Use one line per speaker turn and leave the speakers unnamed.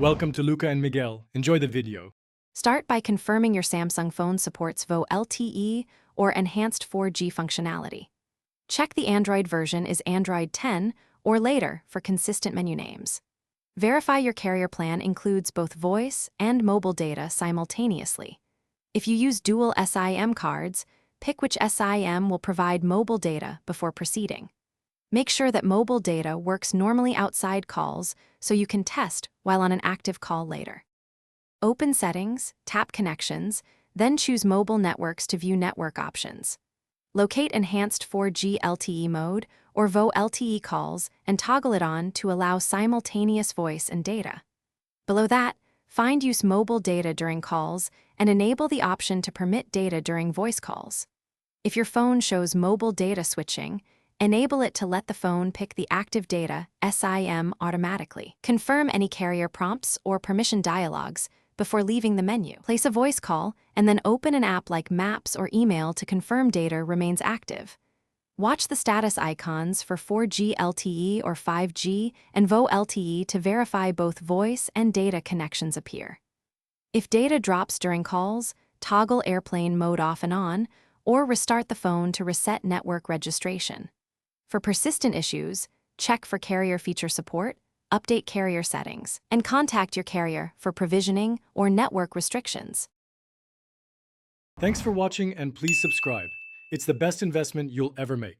Welcome to Luca and Miguel. Enjoy the video.
Start by confirming your Samsung phone supports VoLTE LTE or enhanced 4G functionality. Check the Android version is Android 10 or later for consistent menu names. Verify your carrier plan includes both voice and mobile data simultaneously. If you use dual SIM cards, pick which SIM will provide mobile data before proceeding. Make sure that mobile data works normally outside calls so you can test while on an active call later. Open Settings, tap Connections, then choose Mobile Networks to view network options. Locate Enhanced 4G LTE mode or VoLTE LTE calls and toggle it on to allow simultaneous voice and data. Below that, find Use Mobile Data during calls and enable the option to permit data during voice calls. If your phone shows mobile data switching, enable it to let the phone pick the active data SIM automatically. Confirm any carrier prompts or permission dialogues before leaving the menu. Place a voice call and then open an app like Maps or email to confirm data remains active. Watch the status icons for 4G LTE or 5G and VoLTE LTE to verify both voice and data connections appear. If data drops during calls, toggle airplane mode off and on, or restart the phone to reset network registration. For persistent issues, check for carrier feature support, update carrier settings, and contact your carrier for provisioning or network restrictions.
Thanks for watching and please subscribe. It's the best investment you'll ever make.